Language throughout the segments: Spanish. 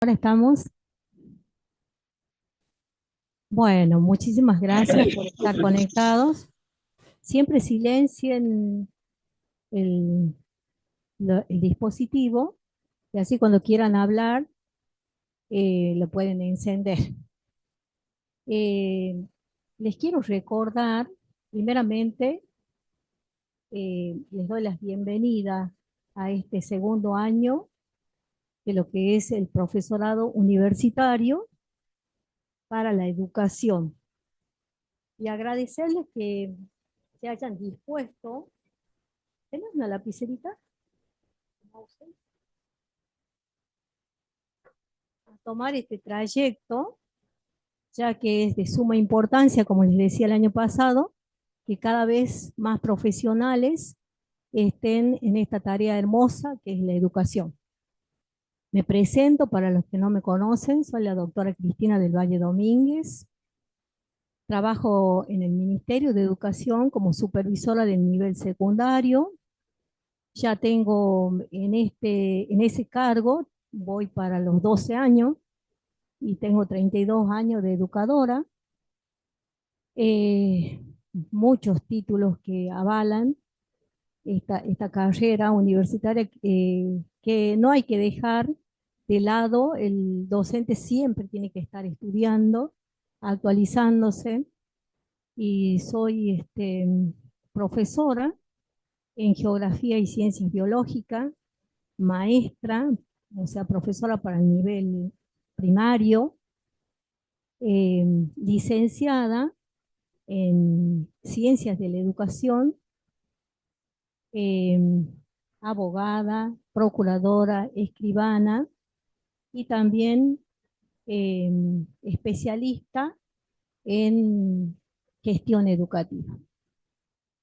Ahora estamos. Bueno, muchísimas gracias por estar conectados. Siempre silencien el, el dispositivo y así cuando quieran hablar lo pueden encender. Eh, Les quiero recordar, primeramente, les doy las bienvenidas a este segundo año de lo que es el profesorado universitario para la educación y agradecerles que se hayan dispuesto. ¿Tenés una lapicerita? A tomar este trayecto, ya que es de suma importancia, como les decía el año pasado, que cada vez más profesionales estén en esta tarea hermosa que es la educación. Me presento para los que no me conocen, soy la doctora Cristina del Valle Domínguez, trabajo en el Ministerio de Educación como supervisora del nivel secundario. Ya tengo en ese cargo, voy para los 12 años y tengo 32 años de educadora. eh, Muchos títulos que avalan esta carrera universitaria, que no hay que dejar de lado. El docente siempre tiene que estar estudiando, actualizándose, y soy profesora en geografía y ciencias biológicas, maestra, o sea, profesora para el nivel primario, eh, licenciada en ciencias de la educación, eh, abogada, procuradora, escribana y también eh, especialista en gestión educativa.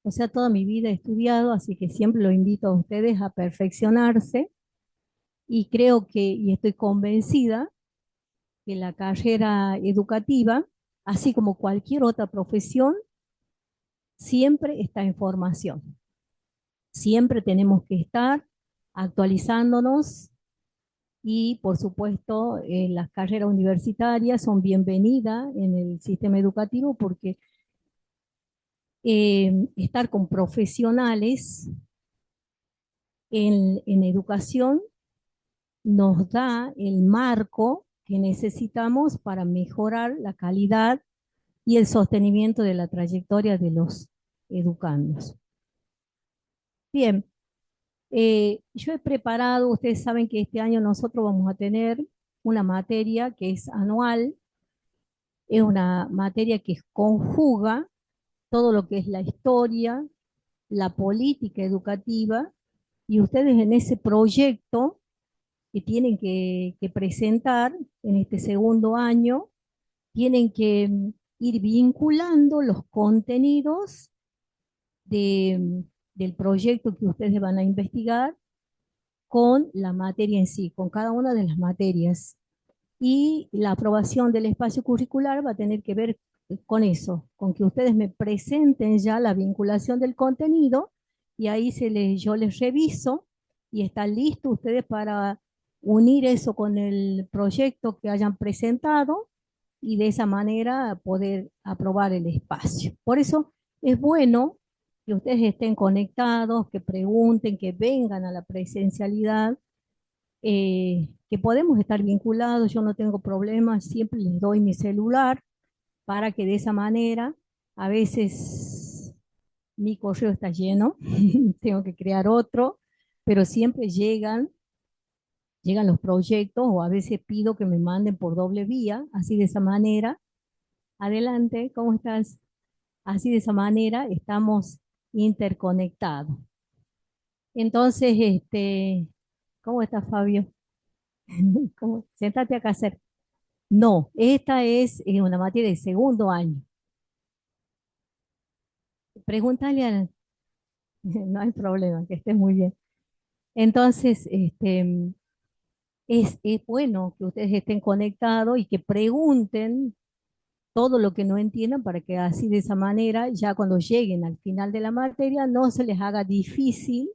O sea, toda mi vida he estudiado, así que siempre lo invito a ustedes a perfeccionarse, y creo que, y estoy convencida, que la carrera educativa, así como cualquier otra profesión, siempre está en formación. Siempre tenemos que estar actualizándonos y, por supuesto, las carreras universitarias son bienvenidas en el sistema educativo porque estar con profesionales en educación nos da el marco que necesitamos para mejorar la calidad y el sostenimiento de la trayectoria de los educandos. Bien, yo he preparado, ustedes saben que este año nosotros vamos a tener una materia que es anual, es una materia que conjuga todo lo que es la historia, la política educativa, y ustedes en ese proyecto que tienen que presentar en este segundo año, tienen que ir vinculando los contenidos del proyecto que ustedes van a investigar con la materia en sí, con cada una de las materias. Y la aprobación del espacio curricular va a tener que ver con eso, con que ustedes me presenten ya la vinculación del contenido, y ahí yo les reviso y están listos ustedes para unir eso con el proyecto que hayan presentado, y de esa manera poder aprobar el espacio. Por eso es bueno que ustedes estén conectados, que pregunten, que vengan a la presencialidad, que podemos estar vinculados. Yo no tengo problemas, siempre les doy mi celular para que de esa manera, a veces mi correo está lleno, tengo que crear otro, pero siempre llegan los proyectos, o a veces pido que me manden por doble vía, así de esa manera. Adelante, ¿cómo estás? Así de esa manera estamos interconectados. Entonces, ¿cómo estás, Fabio? ¿Cómo? Siéntate acá cerca. No, esta es una materia de segundo año. Pregúntale a... No hay problema, que estés muy bien. Entonces, es bueno que ustedes estén conectados y que pregunten todo lo que no entiendan, para que así de esa manera, ya cuando lleguen al final de la materia, no se les haga difícil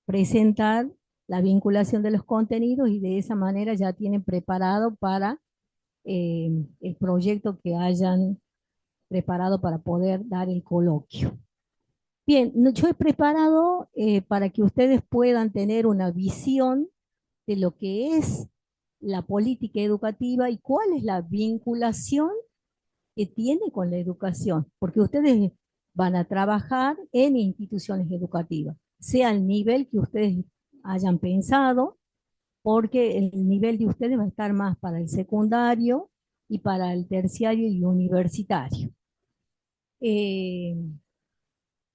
presentar la vinculación de los contenidos y de esa manera ya tienen preparado para el proyecto que hayan preparado para poder dar el coloquio. Bien, yo he preparado para que ustedes puedan tener una visión de lo que es la política educativa y cuál es la vinculación que tiene con la educación, porque ustedes van a trabajar en instituciones educativas, sea el nivel que ustedes hayan pensado, porque el nivel de ustedes va a estar más para el secundario y para el terciario y universitario. Eh,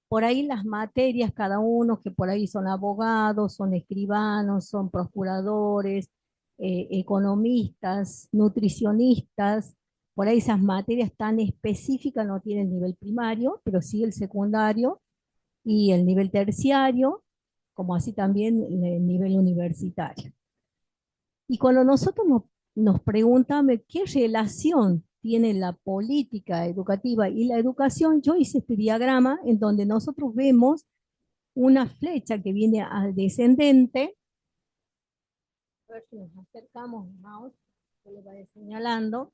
por ahí las materias, cada uno que por ahí son abogados, son escribanos, son procuradores, economistas, nutricionistas, por ahí esas materias tan específicas no tienen nivel primario, pero sí el secundario y el nivel terciario, como así también el nivel universitario. Y cuando nosotros nos preguntamos qué relación tiene la política educativa y la educación, yo hice este diagrama en donde nosotros vemos una flecha que viene al descendente. A ver si nos acercamos, mouse, que le va señalando.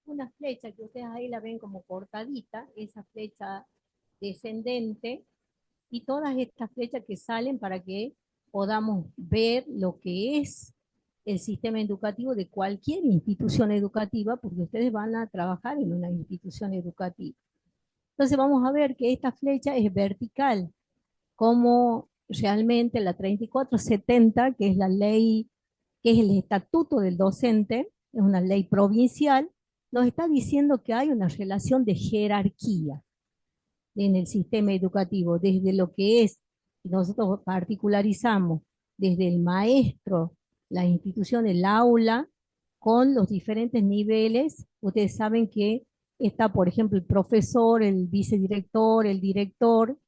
Una flecha que ustedes ahí la ven como cortadita, esa flecha descendente, y todas estas flechas que salen para que podamos ver lo que es el sistema educativo de cualquier institución educativa, porque ustedes van a trabajar en una institución educativa. Entonces vamos a ver que esta flecha es vertical, como realmente la 3470, que es la ley, que es el estatuto del docente, es una ley provincial, nos está diciendo que hay una relación de jerarquía en el sistema educativo, desde lo que es, nosotros particularizamos, desde el maestro, la institución, el aula, con los diferentes niveles. Ustedes saben que está, por ejemplo, el profesor, el vicedirector, el director,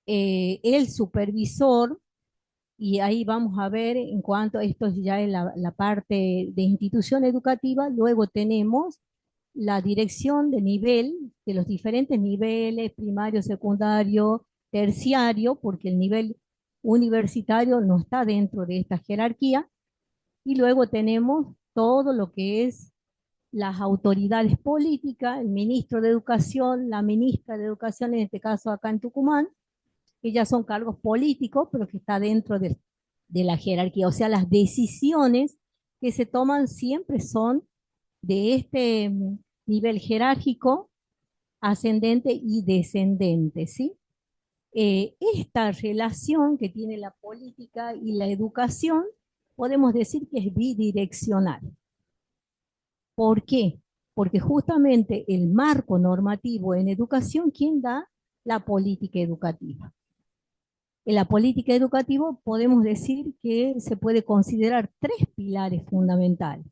el supervisor, y ahí vamos a ver en cuanto a esto ya es la parte de institución educativa. Luego tenemos la dirección de nivel, de los diferentes niveles, primario, secundario, terciario, porque el nivel universitario no está dentro de esta jerarquía. Y luego tenemos todo lo que es las autoridades políticas, el ministro de Educación, la ministra de Educación, en este caso acá en Tucumán, que ya son cargos políticos, pero que está dentro de la jerarquía. O sea, las decisiones que se toman siempre son de este nivel jerárquico, ascendente y descendente, ¿sí? Esta relación que tiene la política y la educación, podemos decir que es bidireccional. ¿Por qué? Porque justamente el marco normativo en educación, ¿quién da? La política educativa. En la política educativa podemos decir que se puede considerar tres pilares fundamentales.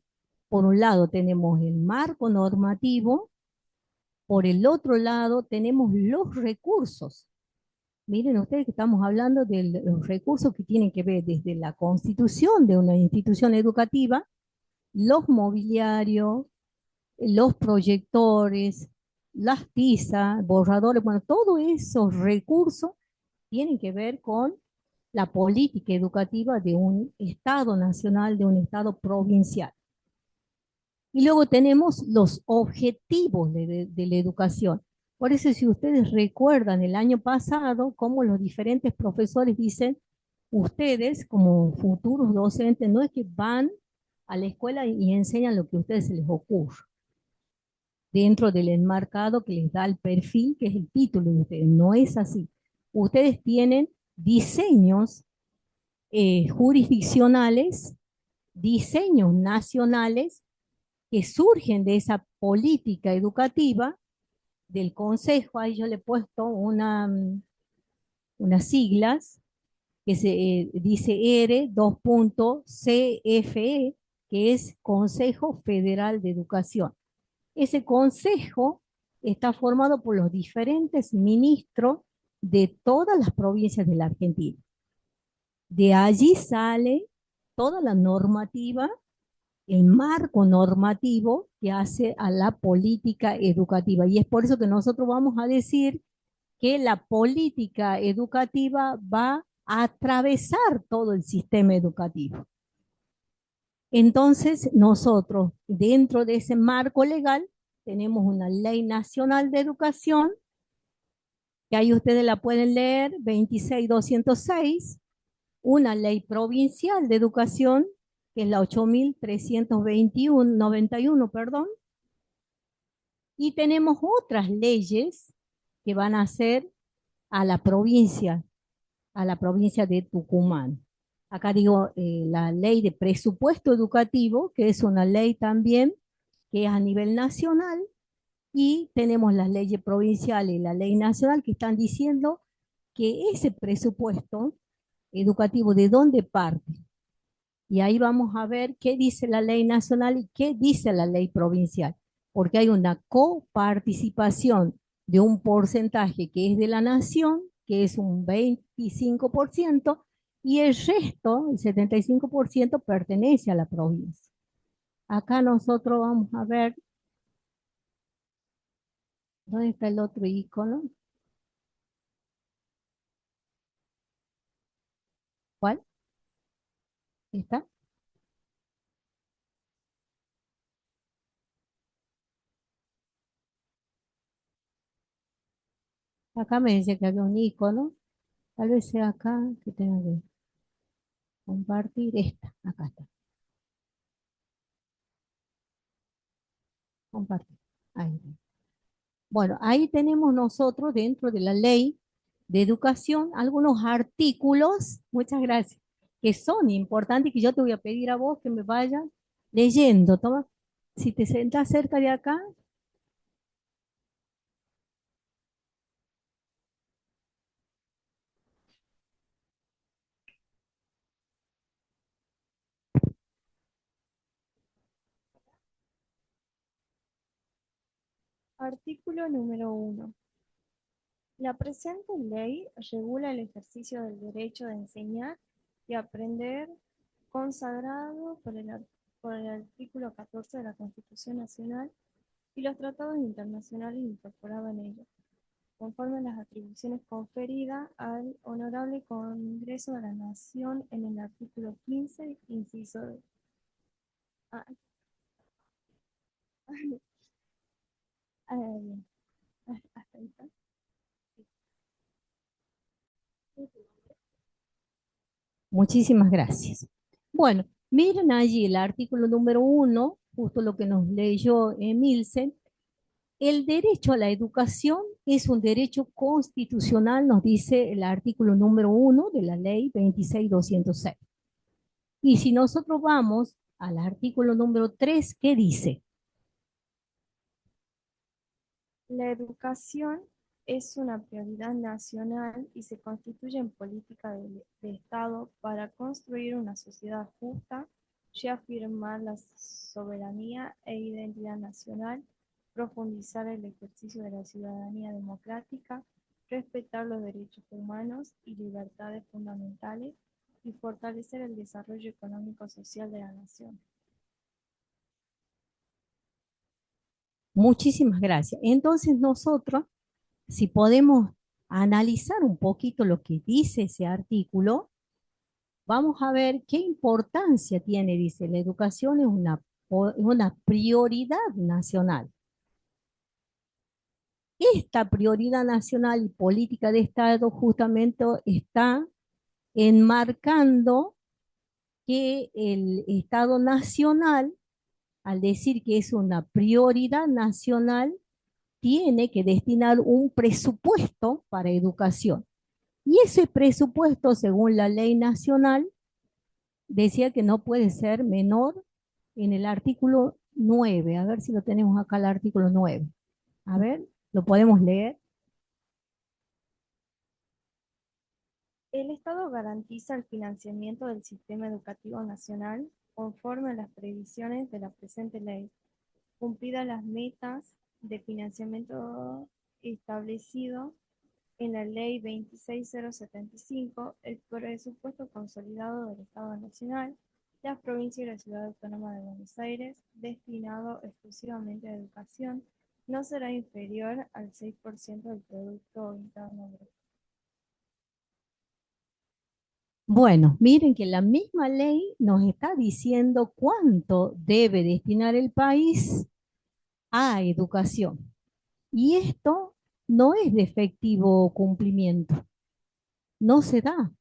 Por un lado tenemos el marco normativo, por el otro lado tenemos los recursos. Miren ustedes que estamos hablando de los recursos que tienen que ver desde la constitución de una institución educativa, los mobiliarios, los proyectores, las tizas, borradores, bueno, todos esos recursos tienen que ver con la política educativa de un Estado nacional, de un Estado provincial. Y luego tenemos los objetivos de la educación. Por eso, si ustedes recuerdan el año pasado, cómo los diferentes profesores dicen, ustedes como futuros docentes, no es que van a la escuela y enseñan lo que a ustedes se les ocurre, dentro del enmarcado que les da el perfil, que es el título de ustedes. No es así. Ustedes tienen diseños jurisdiccionales, diseños nacionales que surgen de esa política educativa del Consejo. Ahí yo le he puesto unas siglas que se dice ERE2.CFE, que es Consejo Federal de Educación. Ese consejo está formado por los diferentes ministros de todas las provincias de la Argentina. De allí sale toda la normativa, el marco normativo que hace a la política educativa. Y es por eso que nosotros vamos a decir que la política educativa va atravesar todo el sistema educativo. Entonces, nosotros, dentro de ese marco legal, tenemos una ley nacional de educación, que ahí ustedes la pueden leer, 26.206, una ley provincial de educación, que es la 8.321, perdón, y tenemos otras leyes que van a ser a a la provincia de Tucumán. Acá digo la ley de presupuesto educativo, que es una ley también que es a nivel nacional, y tenemos las leyes provinciales y la ley nacional que están diciendo que ese presupuesto educativo, ¿de dónde parte? Y ahí vamos a ver qué dice la ley nacional y qué dice la ley provincial, porque hay una coparticipación de un porcentaje que es de la nación, que es un 25%, y el resto, el 75%, pertenece a la provincia. Acá nosotros vamos a ver, ¿dónde está el otro icono? ¿Cuál? ¿Está? Acá me dice que había un icono, tal vez sea acá que tenga que compartir esta. Acá está, compartir. Ahí. Bueno, ahí tenemos nosotros dentro de la ley de educación algunos artículos, muchas gracias, que son importantes y que yo te voy a pedir a vos que me vayas leyendo. Toma, si te sentás cerca de acá, Artículo número 1. La presente ley regula el ejercicio del derecho de enseñar y aprender consagrado por el artículo 14 de la Constitución Nacional y los tratados internacionales incorporados en ella, conforme a las atribuciones conferidas al Honorable Congreso de la Nación en el artículo 15, inciso de... Ah, bien, hasta ahí está. muchísimas gracias. Bueno, miren allí el artículo número 1, justo lo que nos leyó Emilsen. El derecho a la educación es un derecho constitucional, nos dice el artículo número 1 de la ley 26.206. Y si nosotros vamos al artículo número 3, ¿qué dice? La educación es una prioridad nacional y se constituye en política de Estado para construir una sociedad justa, reafirmar la soberanía e identidad nacional, profundizar el ejercicio de la ciudadanía democrática, respetar los derechos humanos y libertades fundamentales y fortalecer el desarrollo económico-social de la nación. Muchísimas gracias. Entonces nosotros, si podemos analizar un poquito lo que dice ese artículo, vamos a ver qué importancia tiene. Dice, la educación es una prioridad nacional. Esta prioridad nacional y política de Estado justamente está enmarcando que el Estado nacional, al decir que es una prioridad nacional, tiene que destinar un presupuesto para educación. Y ese presupuesto, según la ley nacional, decía que no puede ser menor en el artículo 9. A ver si lo tenemos acá el artículo 9. A ver, lo podemos leer. El Estado garantiza el financiamiento del sistema educativo nacional conforme a las previsiones de la presente ley, cumplidas las metas de financiamiento establecido en la Ley 26075, el presupuesto consolidado del Estado Nacional, las provincias y la Ciudad Autónoma de Buenos Aires, destinado exclusivamente a educación, no será inferior al 6% del Producto Interno Bruto. Bueno, miren que la misma ley nos está diciendo cuánto debe destinar el país a educación. Y esto no es de efectivo cumplimiento, no se da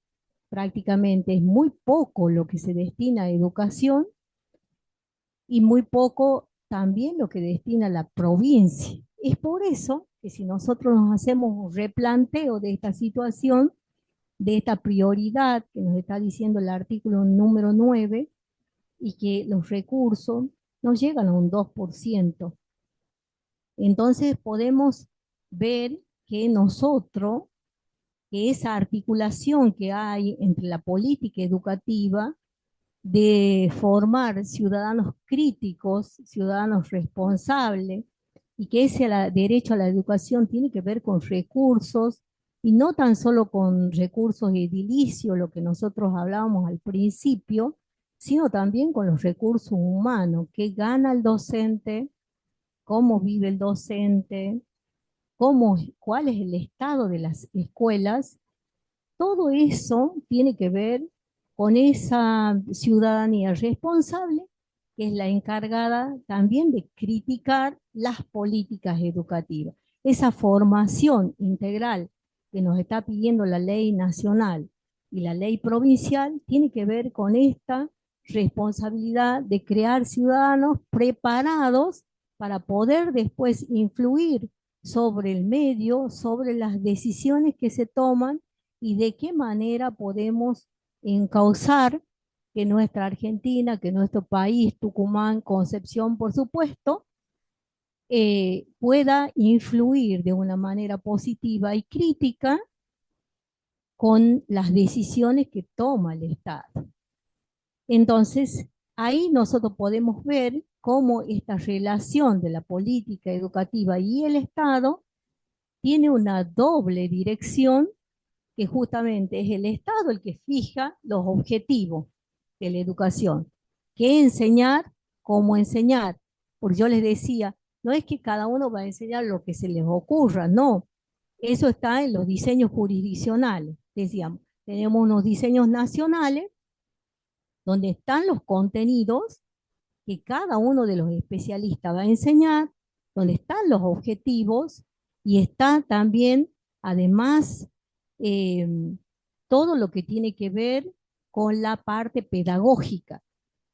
prácticamente, es muy poco lo que se destina a educación y muy poco también lo que destina la provincia. Es por eso que si nosotros nos hacemos un replanteo de esta situación, de esta prioridad que nos está diciendo el artículo número 9 y que los recursos no llegan a un 2%, entonces podemos ver que nosotros, que esa articulación que hay entre la política educativa de formar ciudadanos críticos, ciudadanos responsables, y que ese derecho a la educación tiene que ver con recursos, y no tan solo con recursos edilicios, lo que nosotros hablábamos al principio, sino también con los recursos humanos, qué gana el docente, cómo vive el docente, cuál es el estado de las escuelas. Todo eso tiene que ver con esa ciudadanía responsable que es la encargada también de criticar las políticas educativas. Esa formación integral que nos está pidiendo la ley nacional y la ley provincial tiene que ver con esta responsabilidad de crear ciudadanos preparados para poder después influir sobre el medio, sobre las decisiones que se toman y de qué manera podemos encauzar que nuestra Argentina, que nuestro país, Tucumán, Concepción, por supuesto, pueda influir de una manera positiva y crítica con las decisiones que toma el Estado. Entonces, ahí nosotros podemos ver cómo esta relación de la política educativa y el Estado tiene una doble dirección, que justamente es el Estado el que fija los objetivos de la educación. ¿Qué enseñar? ¿Cómo enseñar? Porque yo les decía, no es que cada uno va a enseñar lo que se les ocurra, no. Eso está en los diseños jurisdiccionales. Decíamos, tenemos unos diseños nacionales donde están los contenidos que cada uno de los especialistas va a enseñar, donde están los objetivos y está también, además, eh, todo lo que tiene que ver con la parte pedagógica.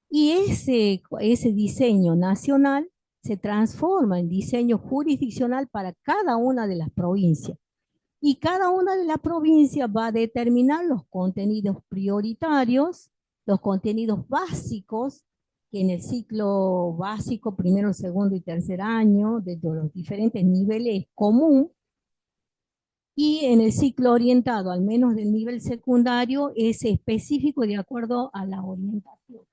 Y ese diseño nacional se transforma en diseño jurisdiccional para cada una de las provincias. Y cada una de las provincias va a determinar los contenidos prioritarios, los contenidos básicos, que en el ciclo básico, primero, segundo y tercer año, de los diferentes niveles es común, y en el ciclo orientado, al menos del nivel secundario, es específico de acuerdo a la orientación.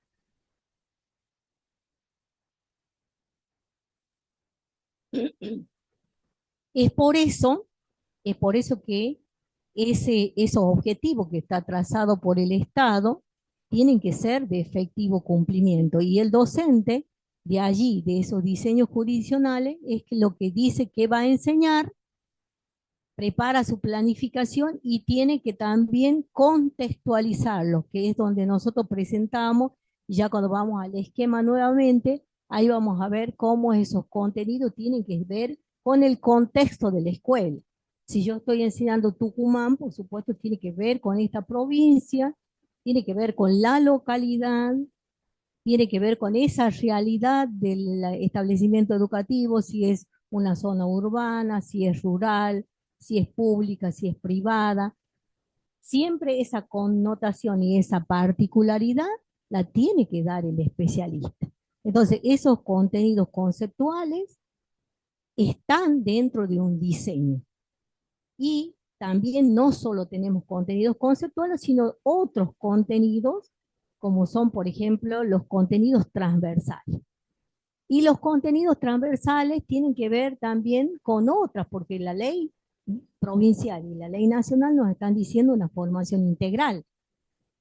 Es por eso, es por eso que esos objetivos que está trazado por el Estado tienen que ser de efectivo cumplimiento. Y el docente, de allí, de esos diseños jurisdiccionales, es que lo que dice que va a enseñar, prepara su planificación y tiene que también contextualizarlo, que es donde nosotros presentamos, y ya cuando vamos al esquema nuevamente, ahí vamos a ver cómo esos contenidos tienen que ver con el contexto de la escuela. Si yo estoy enseñando Tucumán, por supuesto, tiene que ver con esta provincia, tiene que ver con la localidad, tiene que ver con esa realidad del establecimiento educativo, si es una zona urbana, si es rural, si es pública, si es privada. Siempre esa connotación y esa particularidad la tiene que dar el especialista. Entonces, esos contenidos conceptuales están dentro de un diseño. Y también no solo tenemos contenidos conceptuales, sino otros contenidos, como son, por ejemplo, los contenidos transversales. Y los contenidos transversales tienen que ver también con otras, porque la ley provincial y la ley nacional nos están diciendo una formación integral.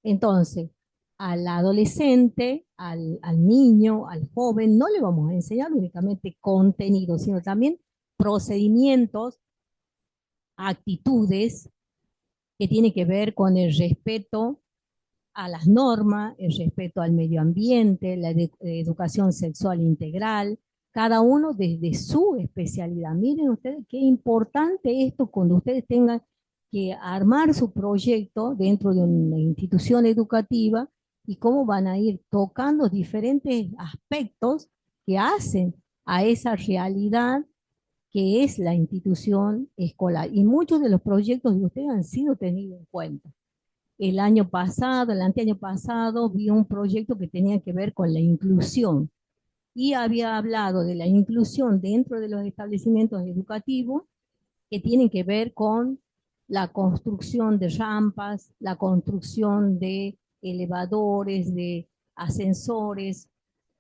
Entonces, al adolescente, al niño, al joven, no le vamos a enseñar únicamente contenido, sino también procedimientos, actitudes que tienen que ver con el respeto a las normas, el respeto al medio ambiente, la educación sexual integral, cada uno desde su especialidad. Miren ustedes qué importante esto cuando ustedes tengan que armar su proyecto dentro de una institución educativa y cómo van a ir tocando diferentes aspectos que hacen a esa realidad que es la institución escolar. Y muchos de los proyectos de ustedes han sido tenidos en cuenta. El año pasado, el anteaño pasado, vi un proyecto que tenía que ver con la inclusión y había hablado de la inclusión dentro de los establecimientos educativos que tienen que ver con la construcción de rampas, la construcción de elevadores, de ascensores,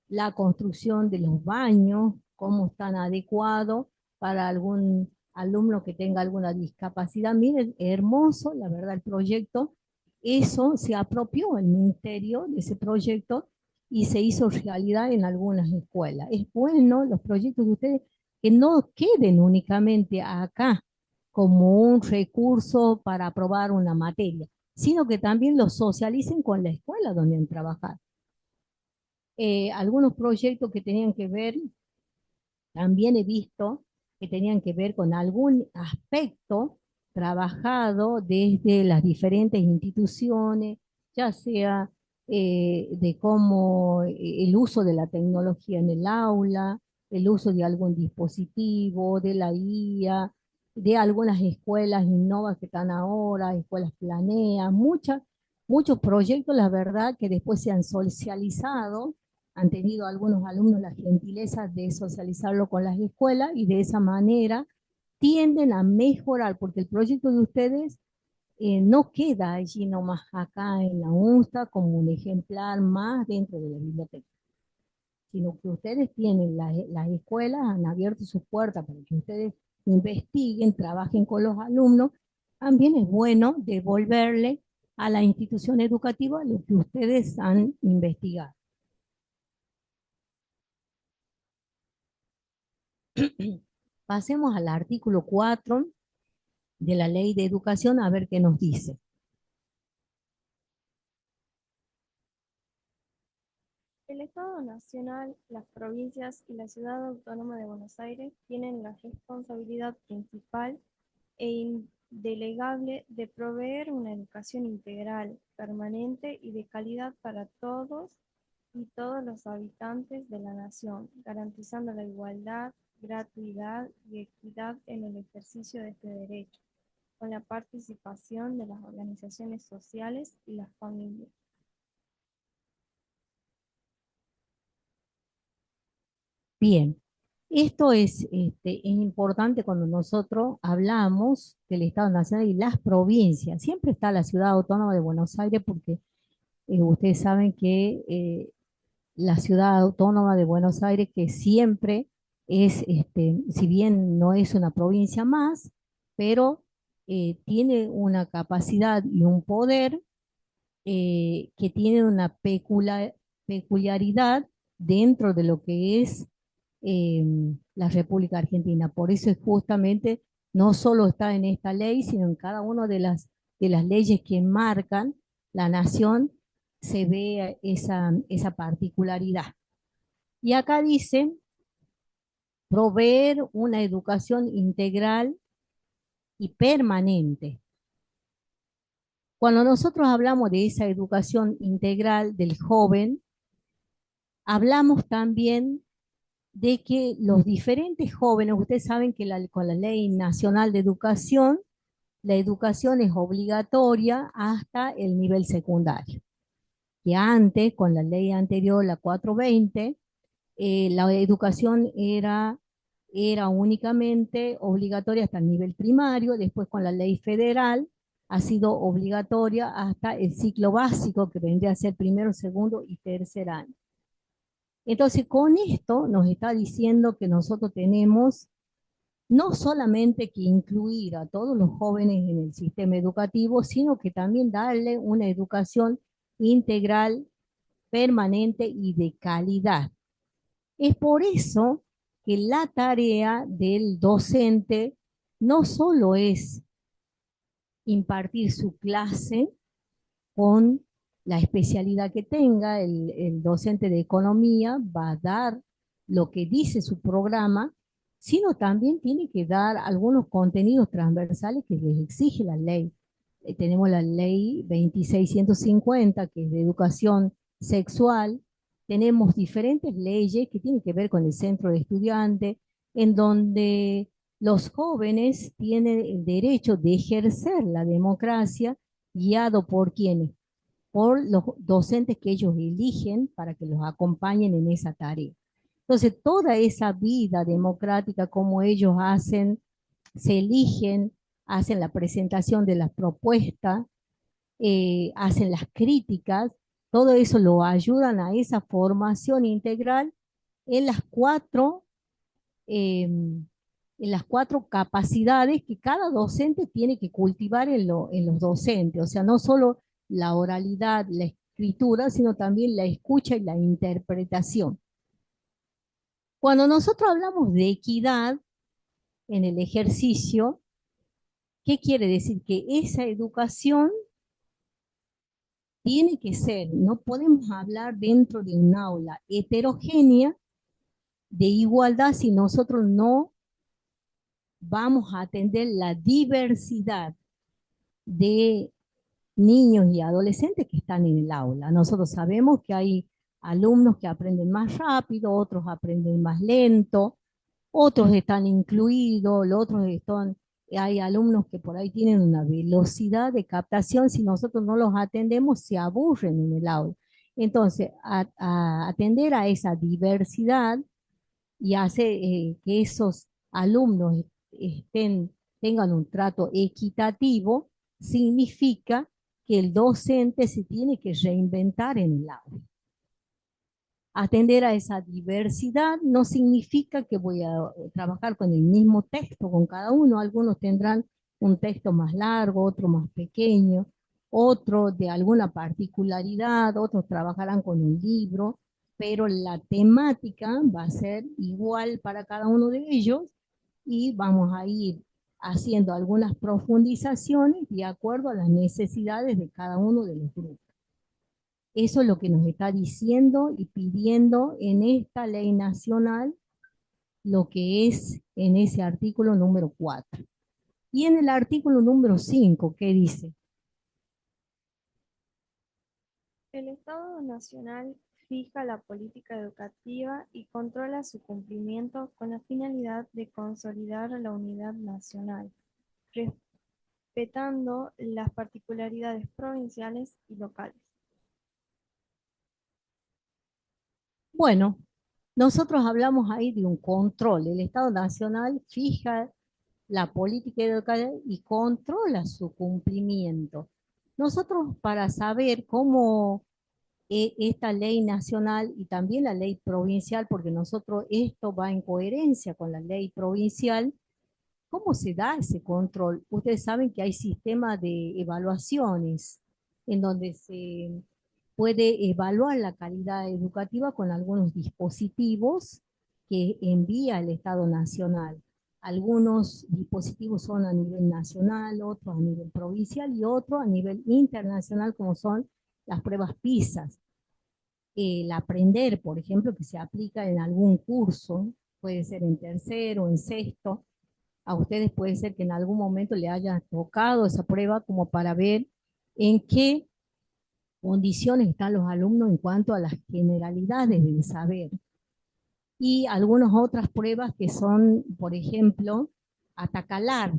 la construcción de los baños, cómo están adecuados para algún alumno que tenga alguna discapacidad. Miren, hermoso, la verdad, el proyecto. Eso se apropió el ministerio de ese proyecto y se hizo realidad en algunas escuelas. Es bueno los proyectos de ustedes que no queden únicamente acá como un recurso para aprobar una materia, sino que también los socialicen con la escuela donde han trabajado. Algunos proyectos que tenían que ver, también he visto que tenían que ver con algún aspecto trabajado desde las diferentes instituciones, ya sea de cómo el uso de la tecnología en el aula, el uso de algún dispositivo, de la IA, de algunas escuelas innovas que están ahora, escuelas planeas, muchos proyectos, la verdad, que después se han socializado, han tenido algunos alumnos la gentileza de socializarlo con las escuelas y de esa manera tienden a mejorar, porque el proyecto de ustedes no queda allí nomás acá en la UNSTA como un ejemplar más dentro de la biblioteca, sino que ustedes tienen, las escuelas han abierto sus puertas para que ustedes investiguen, trabajen con los alumnos. También es bueno devolverle a la institución educativa lo que ustedes han investigado. Pasemos al artículo 4 de la Ley de Educación a ver qué nos dice. El Estado Nacional, las provincias y la Ciudad Autónoma de Buenos Aires tienen la responsabilidad principal e indelegable de proveer una educación integral, permanente y de calidad para todos y todos los habitantes de la nación, garantizando la igualdad, gratuidad y equidad en el ejercicio de este derecho, con la participación de las organizaciones sociales y las familias. Bien, esto es importante cuando nosotros hablamos del Estado Nacional y las provincias. Siempre está la Ciudad Autónoma de Buenos Aires porque ustedes saben que la Ciudad Autónoma de Buenos Aires, que siempre es, si bien no es una provincia más, pero tiene una capacidad y un poder que tiene una peculiaridad dentro de lo que es eh, la República Argentina. Por eso es justamente, no solo está en esta ley, sino en cada una de las leyes que marcan la nación, se ve esa particularidad. Y acá dice, proveer una educación integral y permanente. Cuando nosotros hablamos de esa educación integral del joven, hablamos también de que los diferentes jóvenes, ustedes saben que con la Ley Nacional de Educación, la educación es obligatoria hasta el nivel secundario. Que antes, con la ley anterior, la 420, la educación era únicamente obligatoria hasta el nivel primario, después con la ley federal ha sido obligatoria hasta el ciclo básico, que vendría a ser primero, segundo y tercer año. Entonces, con esto nos está diciendo que nosotros tenemos no solamente que incluir a todos los jóvenes en el sistema educativo, sino que también darle una educación integral, permanente y de calidad. Es por eso que la tarea del docente no solo es impartir su clase con la especialidad que tenga, el docente de economía va a dar lo que dice su programa, sino también tiene que dar algunos contenidos transversales que les exige la ley. Tenemos la ley 2650, que es de educación sexual. Tenemos diferentes leyes que tienen que ver con el centro de estudiantes, en donde los jóvenes tienen el derecho de ejercer la democracia guiado por quienes, por los docentes que ellos eligen para que los acompañen en esa tarea. Entonces, toda esa vida democrática, como ellos hacen, se eligen, hacen la presentación de las propuestas, hacen las críticas, todo eso lo ayudan a esa formación integral en las cuatro capacidades que cada docente tiene que cultivar en los docentes. O sea, no solo la oralidad, la escritura, sino también la escucha y la interpretación. Cuando nosotros hablamos de equidad en el ejercicio, ¿qué quiere decir? Que esa educación tiene que ser, no podemos hablar dentro de un aula heterogénea de igualdad si nosotros no vamos a atender la diversidad de niños y adolescentes que están en el aula. Nosotros sabemos que hay alumnos que aprenden más rápido, otros aprenden más lento, otros están incluidos, los otros están, hay alumnos que por ahí tienen una velocidad de captación, si nosotros no los atendemos, se aburren en el aula. Entonces, a atender a esa diversidad y hace que esos alumnos tengan un trato equitativo, significa que el docente se tiene que reinventar en el aula. Atender a esa diversidad no significa que voy a trabajar con el mismo texto con cada uno. Algunos tendrán un texto más largo, otro más pequeño, otro de alguna particularidad, otros trabajarán con un libro, pero la temática va a ser igual para cada uno de ellos y vamos a ir haciendo algunas profundizaciones de acuerdo a las necesidades de cada uno de los grupos. Eso es lo que nos está diciendo y pidiendo en esta ley nacional, lo que es en ese artículo número 4. Y en el artículo número 5, ¿qué dice? El Estado Nacional fija la política educativa y controla su cumplimiento con la finalidad de consolidar la unidad nacional, respetando las particularidades provinciales y locales. Bueno, nosotros hablamos ahí de un control. El Estado Nacional fija la política educativa y controla su cumplimiento. Nosotros, para saber cómo esta ley nacional y también la ley provincial, porque nosotros esto va en coherencia con la ley provincial, ¿cómo se da ese control? Ustedes saben que hay sistemas de evaluaciones en donde se puede evaluar la calidad educativa con algunos dispositivos que envía el Estado Nacional. Algunos dispositivos son a nivel nacional, otros a nivel provincial y otros a nivel internacional, como son las pruebas PISA. El aprender, por ejemplo, que se aplica en algún curso, puede ser en tercero, en sexto. A ustedes puede ser que en algún momento le haya tocado esa prueba como para ver en qué condiciones están los alumnos en cuanto a las generalidades del saber. Y algunas otras pruebas que son, por ejemplo, Atacalar,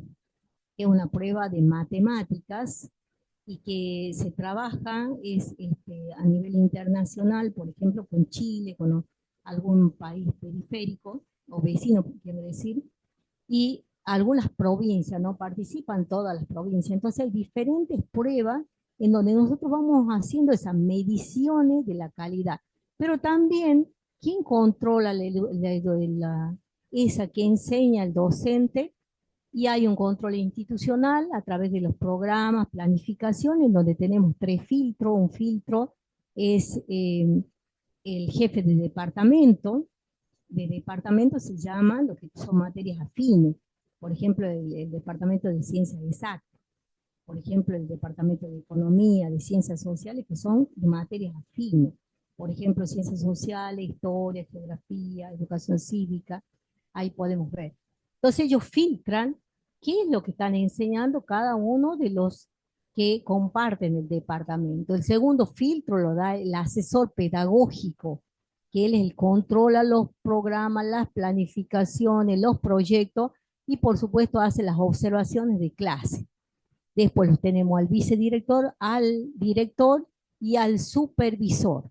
que es una prueba de matemáticas y que se trabaja a nivel internacional, por ejemplo, con Chile, con algún país periférico o vecino, quiero decir, y algunas provincias, no participan todas las provincias. Entonces hay diferentes pruebas en donde nosotros vamos haciendo esas mediciones de la calidad. Pero también, ¿quién controla esa que enseña el docente? Y hay un control institucional a través de los programas, planificación, en donde tenemos tres filtros. Un filtro es el jefe de departamento se llama lo que son materias afines, por ejemplo, el departamento de ciencias exactas. por ejemplo, el Departamento de Economía, de Ciencias Sociales, que son de materias afines. Por ejemplo, Ciencias Sociales, Historia, Geografía, Educación Cívica, ahí podemos ver. Entonces ellos filtran qué es lo que están enseñando cada uno de los que comparten el departamento. El segundo filtro lo da el asesor pedagógico, que él es el controla los programas, las planificaciones, los proyectos y por supuesto hace las observaciones de clase. Después los tenemos al vicedirector, al director y al supervisor.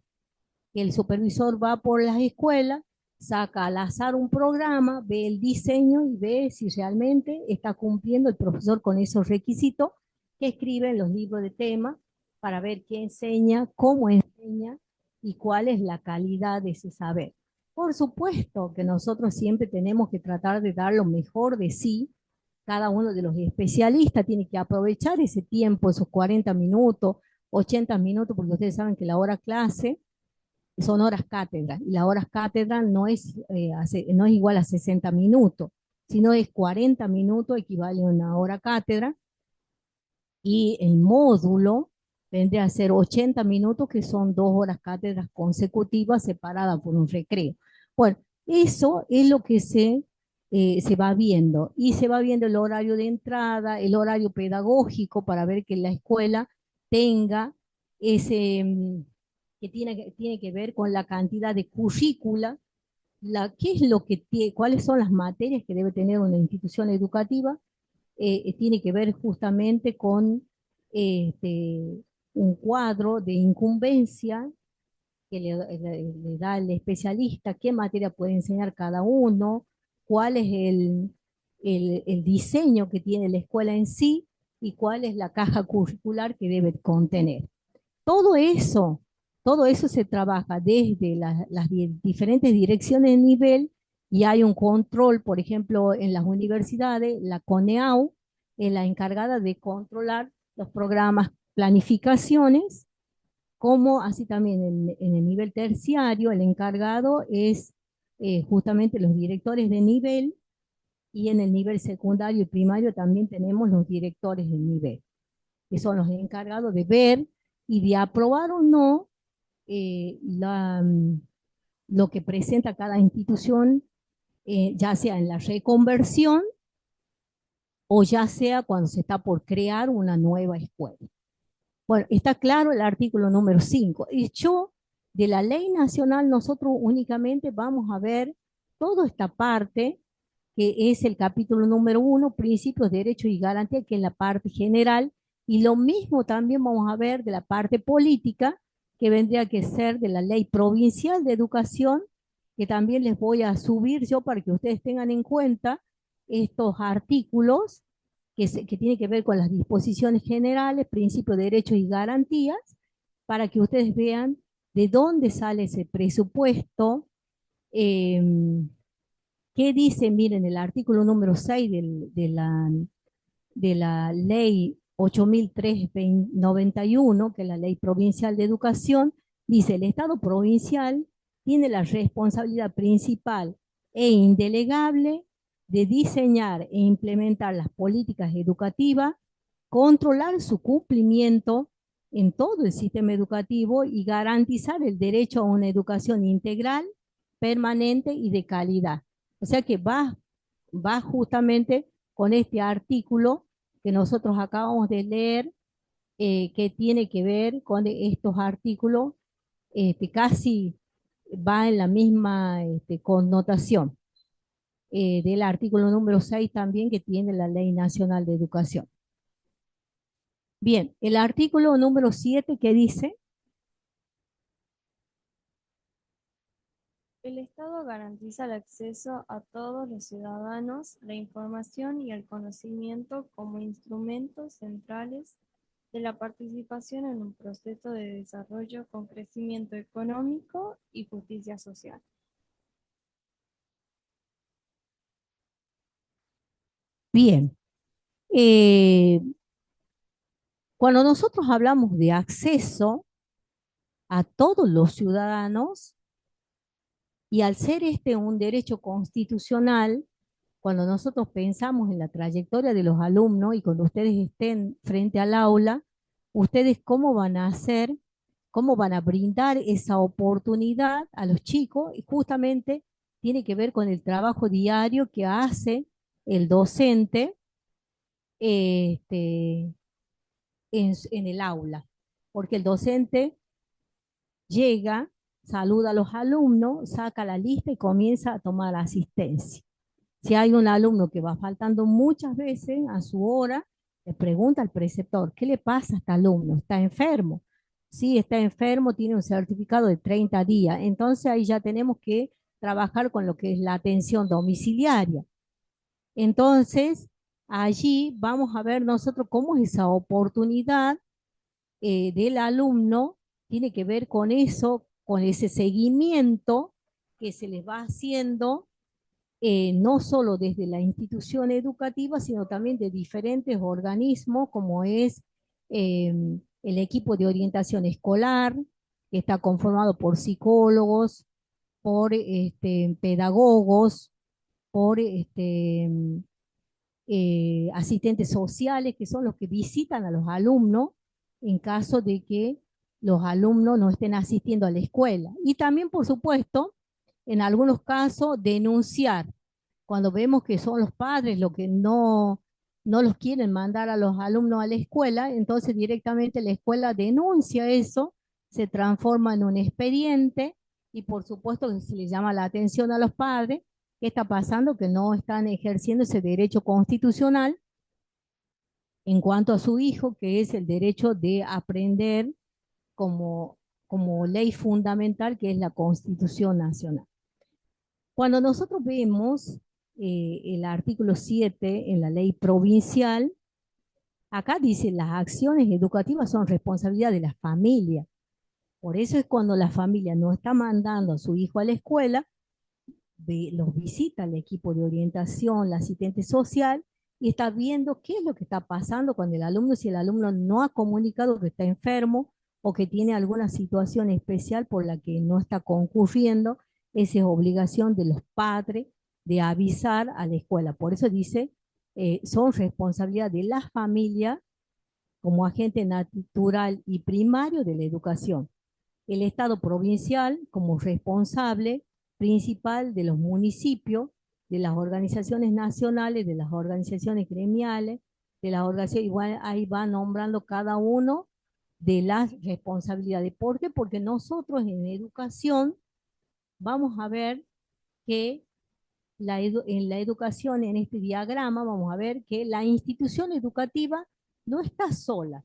El supervisor va por las escuelas, saca al azar un programa, ve el diseño y ve si realmente está cumpliendo el profesor con esos requisitos que escribe en los libros de tema para ver qué enseña, cómo enseña y cuál es la calidad de ese saber. Por supuesto que nosotros siempre tenemos que tratar de dar lo mejor de sí. Cada uno de los especialistas tiene que aprovechar ese tiempo, esos 40 minutos, 80 minutos, porque ustedes saben que la hora clase son horas cátedra, y la hora cátedra no es igual a 60 minutos, sino es 40 minutos, equivale a una hora cátedra, y el módulo vendría a ser 80 minutos, que son 2 horas cátedras consecutivas separadas por un recreo. Bueno, eso es lo que se va viendo, y se va viendo el horario de entrada, el horario pedagógico, para ver que la escuela tenga ese, que tiene que ver con la cantidad de currícula, qué es lo que tiene, cuáles son las materias que debe tener una institución educativa. Tiene que ver justamente con un cuadro de incumbencia que le da el especialista, qué materia puede enseñar cada uno, cuál es el diseño que tiene la escuela en sí y cuál es la caja curricular que debe contener. Todo eso, todo eso se trabaja desde las diferentes direcciones de nivel, y hay un control, por ejemplo, en las universidades, la CONEAU es la encargada de controlar los programas, planificaciones, como así también en el nivel terciario, el encargado es justamente los directores de nivel, y en el nivel secundario y primario también tenemos los directores de nivel, que son los encargados de ver y de aprobar o no lo que presenta cada institución, ya sea en la reconversión o ya sea cuando se está por crear una nueva escuela. Bueno, está claro el artículo número 5. Hecho de la ley nacional, nosotros únicamente vamos a ver toda esta parte, que es el capítulo número 1, principios, derechos y garantías, que es la parte general, y lo mismo también vamos a ver de la parte política, que vendría que ser de la ley provincial de educación, que también les voy a subir yo para que ustedes tengan en cuenta estos artículos que tiene que ver con las disposiciones generales, principios, derechos y garantías, para que ustedes vean de dónde sale ese presupuesto. eh, ¿Qué dice? Miren, el artículo número 6 de la ley 8.391, que es la ley provincial de educación, dice: el Estado provincial tiene la responsabilidad principal e indelegable de diseñar e implementar las políticas educativas, controlar su cumplimiento en todo el sistema educativo y garantizar el derecho a una educación integral, permanente y de calidad. O sea que va justamente con este artículo que nosotros acabamos de leer, que tiene que ver con estos artículos, casi va en la misma connotación del artículo número 6 también, que tiene la Ley Nacional de Educación. Bien, el artículo número 7, que dice: El Estado garantiza el acceso a todos los ciudadanos, la información y el conocimiento como instrumentos centrales de la participación en un proceso de desarrollo con crecimiento económico y justicia social. bien, cuando nosotros hablamos de acceso a todos los ciudadanos, y al ser este un derecho constitucional, cuando nosotros pensamos en la trayectoria de los alumnos y cuando ustedes estén frente al aula, ustedes cómo van a hacer, cómo van a brindar esa oportunidad a los chicos y justamente tiene que ver con el trabajo diario que hace el docente este, en el aula, porque el docente llega, saluda a los alumnos, saca la lista y comienza a tomar asistencia. Si hay un alumno que va faltando muchas veces a su hora, le pregunta al preceptor, ¿qué le pasa a este alumno? ¿Está enfermo? Sí, está enfermo, tiene un certificado de 30 días. Entonces ahí ya tenemos que trabajar con lo que es la atención domiciliaria. Entonces, allí vamos a ver nosotros cómo es esa oportunidad del alumno tiene que ver con eso, con ese seguimiento que se les va haciendo, no solo desde la institución educativa, sino también de diferentes organismos, como es eh, el equipo de orientación escolar, que está conformado por psicólogos, por pedagogos, por asistentes sociales, que son los que visitan a los alumnos en caso de que los alumnos no estén asistiendo a la escuela. Y también, por supuesto, en algunos casos, denunciar cuando vemos que son los padres los que no los quieren mandar a los alumnos a la escuela, entonces directamente la escuela denuncia eso, se transforma en un expediente y por supuesto que se le llama la atención a los padres. ¿Qué está pasando? Que no están ejerciendo ese derecho constitucional en cuanto a su hijo, que es el derecho de aprender como, como ley fundamental, que es la Constitución Nacional. Cuando nosotros vemos el artículo 7 en la ley provincial, acá dice las acciones educativas son responsabilidad de la familia. Por eso es cuando la familia no está mandando a su hijo a la escuela, los visita el equipo de orientación, la asistente social, y está viendo qué es lo que está pasando con el alumno, si el alumno no ha comunicado que está enfermo o que tiene alguna situación especial por la que no está concurriendo. Esa es obligación de los padres de avisar a la escuela. Por eso dice, son responsabilidad de la familia como agente natural y primario de la educación. El Estado provincial como responsable principal de los municipios, de las organizaciones nacionales, de las organizaciones gremiales, de las organizaciones, igual ahí va nombrando cada uno de las responsabilidades. ¿Por qué? Porque nosotros en educación vamos a ver que en la educación, en este diagrama, vamos a ver que la institución educativa no está sola,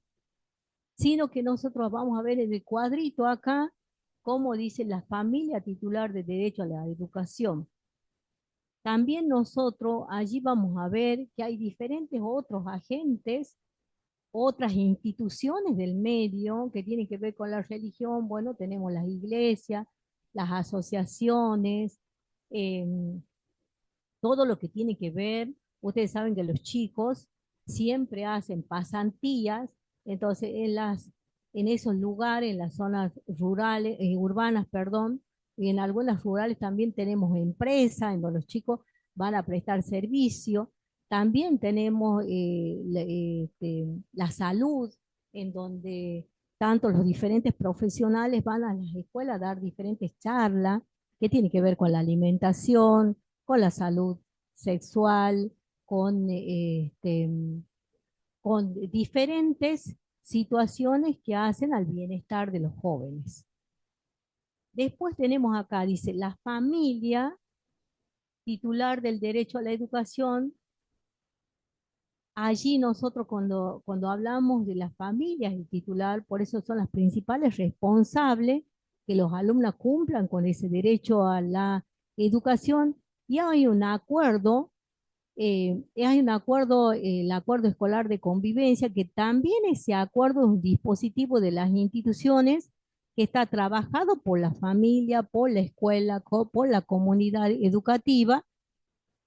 sino que nosotros vamos a ver en el cuadrito acá cómo dice la familia titular de derecho a la educación. También nosotros allí vamos a ver que hay diferentes otros agentes, otras instituciones del medio que tienen que ver con la religión. Bueno, tenemos las iglesias, las asociaciones, eh, todo lo que tiene que ver. Ustedes saben que los chicos siempre hacen pasantías, entonces en esos lugares, en las zonas rurales, urbanas, perdón, y en algunas rurales también tenemos empresas en donde los chicos van a prestar servicio. También tenemos la salud, en donde tanto los diferentes profesionales van a las escuelas a dar diferentes charlas que tienen que ver con la alimentación, con la salud sexual, con, con diferentes situaciones que hacen al bienestar de los jóvenes. Después tenemos acá, dice, la familia titular del derecho a la educación. Allí nosotros cuando hablamos de las familias y titular, por eso son las principales responsables que los alumnos cumplan con ese derecho a la educación. Y hay un acuerdo, el acuerdo escolar de convivencia, que también ese acuerdo es un dispositivo de las instituciones que está trabajado por la familia, por la escuela, por la comunidad educativa,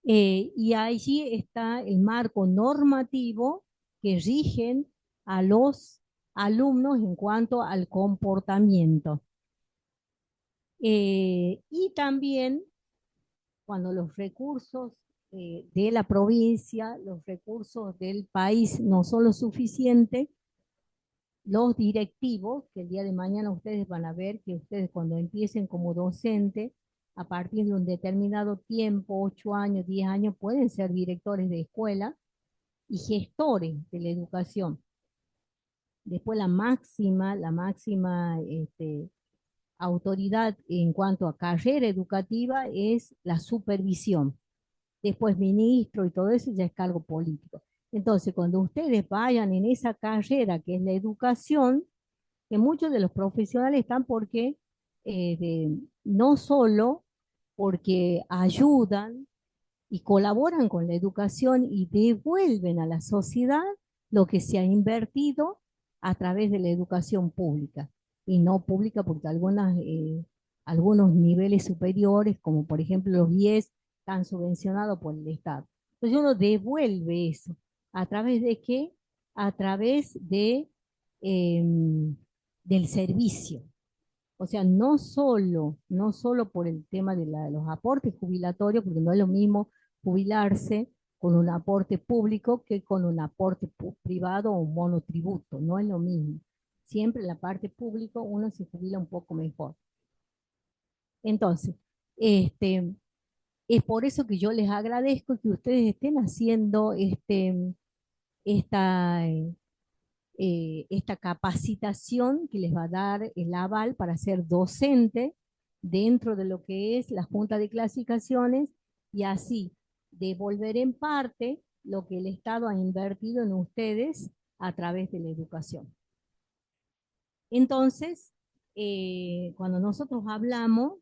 y allí está el marco normativo que rigen a los alumnos en cuanto al comportamiento. Y también cuando los recursos de la provincia, los recursos del país no son lo suficiente, los directivos, que el día de mañana ustedes van a ver que ustedes cuando empiecen como docente, a partir de un determinado tiempo, 8 años, 10 años, pueden ser directores de escuela y gestores de la educación. Después la máxima autoridad en cuanto a carrera educativa es la supervisión. Después ministro y todo eso ya es cargo político. Entonces, cuando ustedes vayan en esa carrera que es la educación, que muchos de los profesionales están porque no solo porque ayudan y colaboran con la educación y devuelven a la sociedad lo que se ha invertido a través de la educación pública y no pública porque algunos niveles superiores, como por ejemplo los IES, están subvencionados por el Estado. Entonces uno devuelve eso. ¿A través de qué? A través eh, del servicio. O sea, no solo por el tema de los aportes jubilatorios, porque no es lo mismo jubilarse con un aporte público que con un aporte privado o un monotributo, no es lo mismo. Siempre en la parte pública uno se jubila un poco mejor. Entonces, este, es por eso que yo les agradezco que ustedes estén haciendo esta, esta capacitación que les va a dar el aval para ser docente dentro de lo que es la Junta de Clasificaciones y así devolver en parte lo que el Estado ha invertido en ustedes a través de la educación. Entonces, cuando nosotros hablamos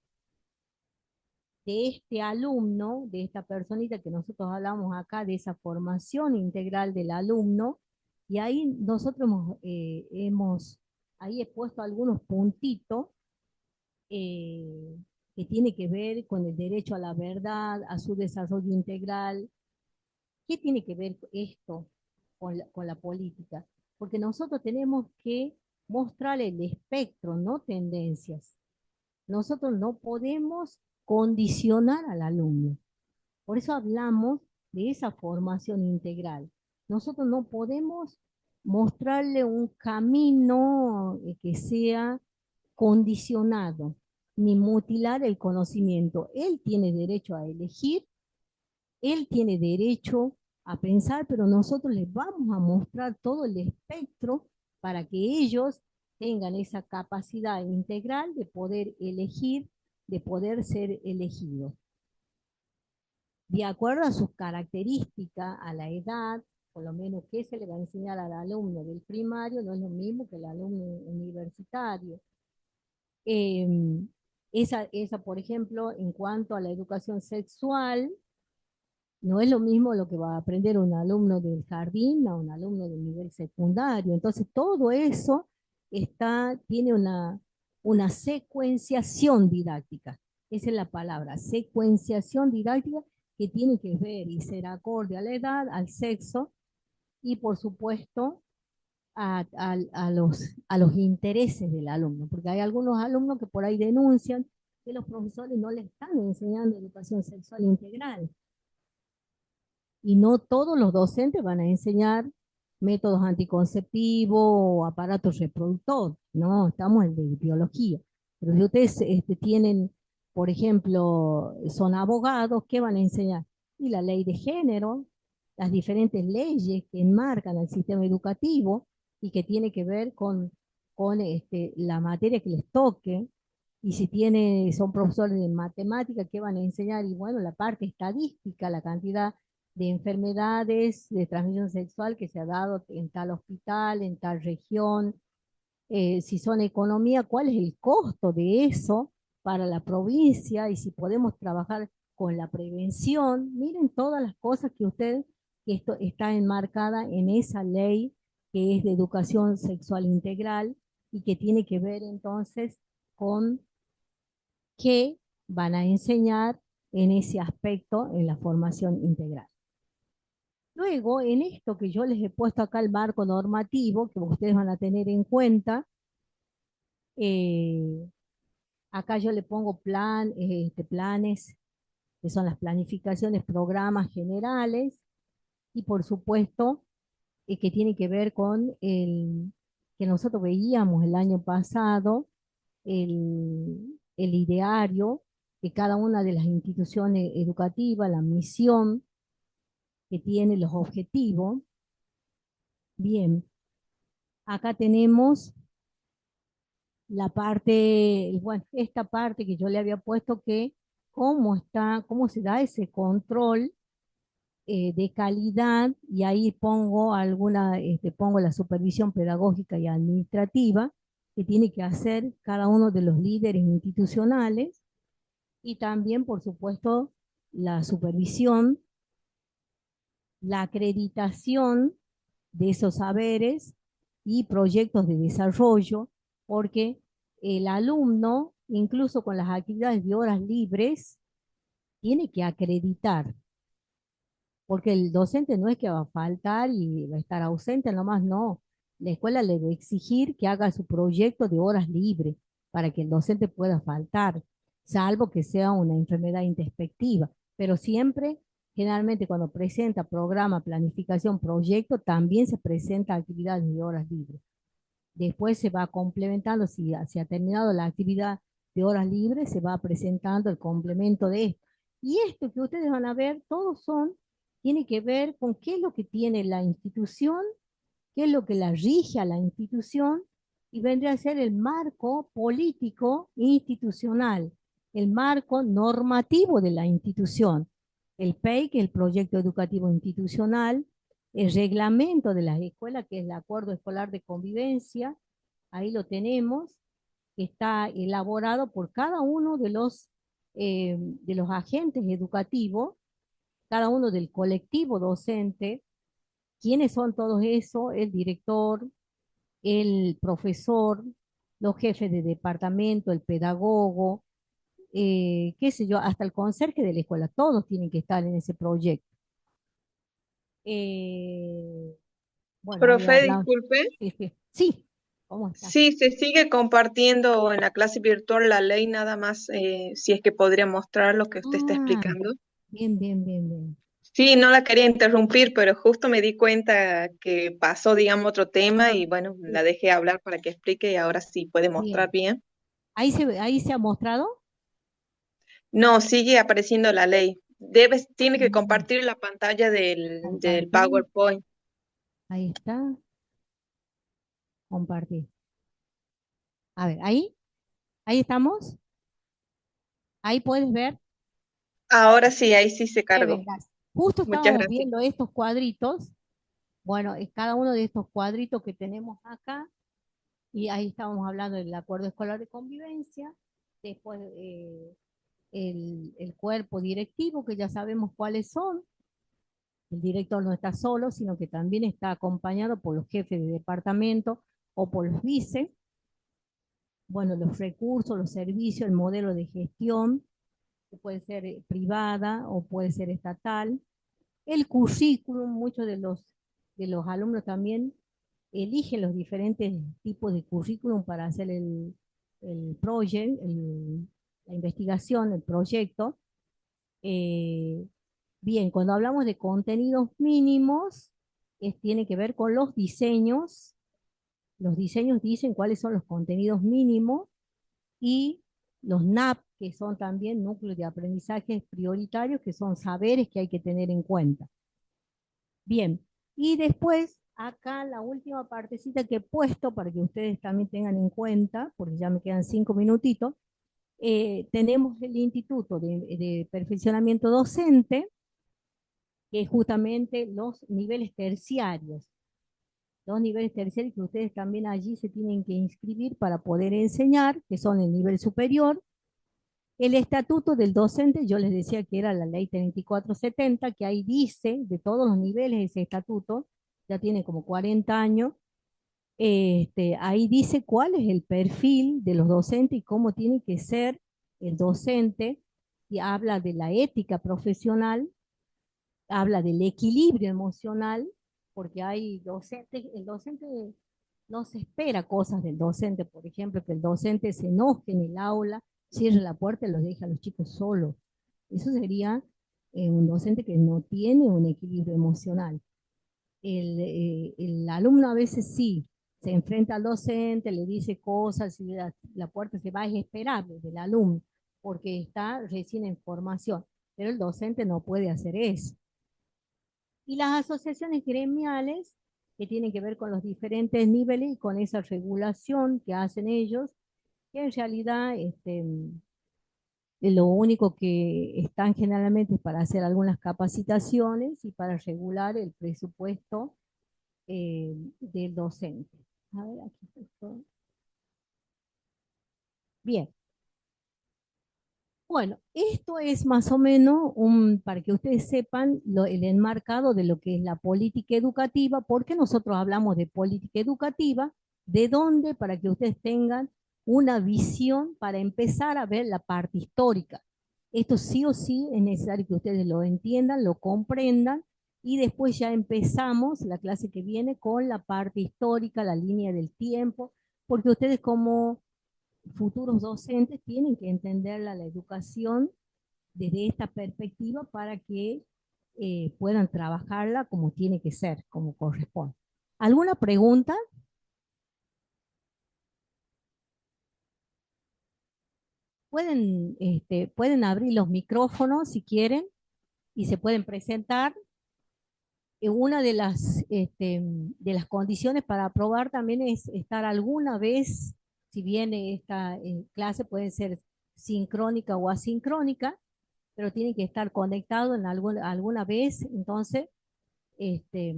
de este alumno, de esta personita que nosotros hablamos acá, de esa formación integral del alumno, y ahí nosotros ahí he puesto algunos puntitos eh, que tiene que ver con el derecho a la verdad, a su desarrollo integral. ¿Qué tiene que ver esto con la política? Porque nosotros tenemos que mostrar el espectro, no tendencias. Nosotros no podemos condicionar al alumno. Por eso hablamos de esa formación integral. Nosotros no podemos mostrarle un camino que sea condicionado, ni mutilar el conocimiento. Él tiene derecho a elegir, él tiene derecho a pensar, pero nosotros les vamos a mostrar todo el espectro para que ellos tengan esa capacidad integral de poder elegir, de poder ser elegidos de acuerdo a sus características, a la edad, por lo menos qué se le va a enseñar al alumno del primario, no es lo mismo que el alumno universitario. Eh, esa, por ejemplo, en cuanto a la educación sexual, no es lo mismo lo que va a aprender un alumno del jardín a un alumno del nivel secundario. Entonces, todo eso tiene una secuenciación didáctica. Esa es la palabra, secuenciación didáctica que tiene que ver y ser acorde a la edad, al sexo y, por supuesto, a los intereses del alumno. Porque hay algunos alumnos que por ahí denuncian que los profesores no le están enseñando educación sexual integral y no todos los docentes van a enseñar métodos anticonceptivos o aparatos reproductores, no, estamos en de biología. Pero si ustedes tienen, por ejemplo, son abogados, ¿qué van a enseñar? Y la ley de género, las diferentes leyes que enmarcan el sistema educativo y que tiene que ver con la materia que les toque, y si son profesores de matemática, ¿qué van a enseñar? Y bueno, la parte estadística, la cantidad de enfermedades de transmisión sexual que se ha dado en tal hospital, en tal región, si son economía, cuál es el costo de eso para la provincia y si podemos trabajar con la prevención. Miren todas las cosas que esto está enmarcada en esa ley que es de educación sexual integral y que tiene que ver entonces con qué van a enseñar en ese aspecto en la formación integral. Luego, en esto que yo les he puesto acá el marco normativo, que ustedes van a tener en cuenta, eh, acá yo le pongo planes que son las planificaciones, programas generales, y por supuesto, que tiene que ver con el que nosotros veíamos el año pasado, el ideario de cada una de las instituciones educativas, la misión que tiene, los objetivos. Bien, acá tenemos la parte, bueno, esta parte que yo le había puesto que cómo está, cómo se da ese control de calidad, y ahí pongo alguna, pongo la supervisión pedagógica y administrativa que tiene que hacer cada uno de los líderes institucionales, y también, por supuesto, la supervisión, la acreditación de esos saberes y proyectos de desarrollo, porque el alumno, incluso con las actividades de horas libres, tiene que acreditar, porque el docente no es que va a faltar y va a estar ausente, nomás no. La escuela le debe exigir que haga su proyecto de horas libres para que el docente pueda faltar, salvo que sea una enfermedad introspectiva. Pero siempre, generalmente cuando presenta programa, planificación, proyecto, también se presenta actividades de horas libres. Después se va complementando, si se ha terminado la actividad de horas libres, se va presentando el complemento de esto. Y esto que ustedes van a ver, todos son, tiene que ver con qué es lo que tiene la institución, qué es lo que la rige a la institución, y vendría a ser el marco político institucional, el marco normativo de la institución. El PEI, que es el Proyecto Educativo Institucional, el reglamento de las escuelas, que es el Acuerdo Escolar de Convivencia, ahí lo tenemos, que está elaborado por cada uno de los agentes educativos, cada uno del colectivo docente. ¿Quiénes son todos esos? El director, el profesor, los jefes de departamento, el pedagogo, qué sé yo, hasta el conserje de la escuela, todos tienen que estar en ese proyecto. Eh, bueno, ahí Profe, hablamos. disculpe. Sí, sí, sí, ¿cómo está? Sí, se sigue compartiendo en la clase virtual la ley, nada más, si es que podría mostrar lo que usted está Ah, explicando. bien, bien, bien, bien. Sí, no la quería interrumpir, pero justo me di cuenta que pasó, digamos, otro tema y bueno, Sí, la dejé hablar para que explique y ahora sí puede mostrar bien. bien. Ahí se ha mostrado. No, sigue apareciendo la ley. Tiene que Mm, compartir la pantalla del compartir. PowerPoint. Ahí está, compartir. A ver, ahí estamos. Ahí puedes ver. Ahora sí, ahí sí se Qué cargó. verás. Justo Muchas estábamos gracias. viendo estos cuadritos. Bueno, es cada uno de estos cuadritos que tenemos acá, y ahí estábamos hablando del acuerdo escolar de convivencia, después el cuerpo directivo, que ya sabemos cuáles son. El director no está solo, sino que también está acompañado por los jefes de departamento o por los vice. Bueno, los recursos, los servicios, el modelo de gestión, que puede ser privada o puede ser estatal. El currículum, muchos de los alumnos también eligen los diferentes tipos de currículum para hacer el project, la investigación, el proyecto. Eh, Bien, cuando hablamos de contenidos mínimos, tiene que ver con los diseños. Los diseños dicen cuáles son los contenidos mínimos, y los NAP, que son también núcleos de aprendizaje prioritarios, que son saberes que hay que tener en cuenta. Bien, y después acá la última partecita que he puesto para que ustedes también tengan en cuenta, porque ya me quedan 5 minutitos, tenemos el Instituto de Perfeccionamiento Docente, que es justamente los niveles terciarios. Los niveles terciarios que ustedes también allí se tienen que inscribir para poder enseñar, que son el nivel superior. El estatuto del docente, yo les decía que era la ley 3470, que ahí dice de todos los niveles ese estatuto, ya tiene como 40 años. Ahí dice cuál es el perfil de los docentes y cómo tiene que ser el docente, y habla de la ética profesional, habla del equilibrio emocional, porque hay docentes, el docente no se espera cosas del docente, por ejemplo, que el docente se enoje en el aula, cierre la puerta y los deje a los chicos solos. Eso sería un docente que no tiene un equilibrio emocional. El alumno a veces sí, se enfrenta al docente, le dice cosas y la puerta se va, es esperable del alumno, porque está recién en formación, pero el docente no puede hacer eso. Y las asociaciones gremiales, que tienen que ver con los diferentes niveles y con esa regulación que hacen ellos, que en realidad lo único que están generalmente es para hacer algunas capacitaciones y para regular el presupuesto del docente. A ver, aquí está. Bien. Bueno, esto es más o menos para que ustedes sepan el enmarcado de lo que es la política educativa, porque nosotros hablamos de política educativa, de dónde, para que ustedes tengan una visión para empezar a ver la parte histórica. Esto sí o sí es necesario que ustedes lo entiendan, lo comprendan, y después ya empezamos la clase que viene con la parte histórica, la línea del tiempo, porque ustedes como futuros docentes tienen que entender la educación desde esta perspectiva para que puedan trabajarla como tiene que ser, como corresponde. ¿Alguna pregunta? Pueden abrir los micrófonos si quieren y se pueden presentar. Una de las condiciones para aprobar también es estar alguna vez, si bien esta clase puede ser sincrónica o asincrónica, pero tiene que estar conectado en alguna vez, entonces, este,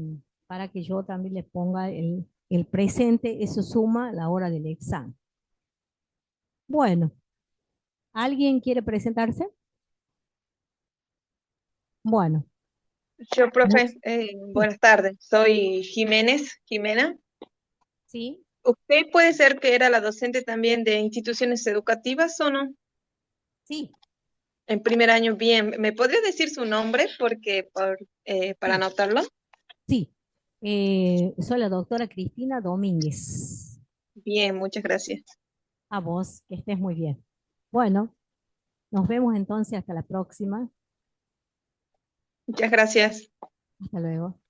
para que yo también les ponga el presente, eso suma la hora del examen. Bueno, ¿alguien quiere presentarse? Bueno, Yo, mu- profe, sí, buenas tardes. Soy Jimena. sí, ¿Usted puede ser que era la docente también de instituciones educativas o no? sí, En primer año, bien. ¿Me podría decir su nombre para sí, anotarlo? sí. Soy la doctora Cristina Domínguez. Bien, muchas gracias. A vos, que estés muy bien. Bueno, nos vemos entonces hasta la próxima. Muchas gracias. Hasta luego.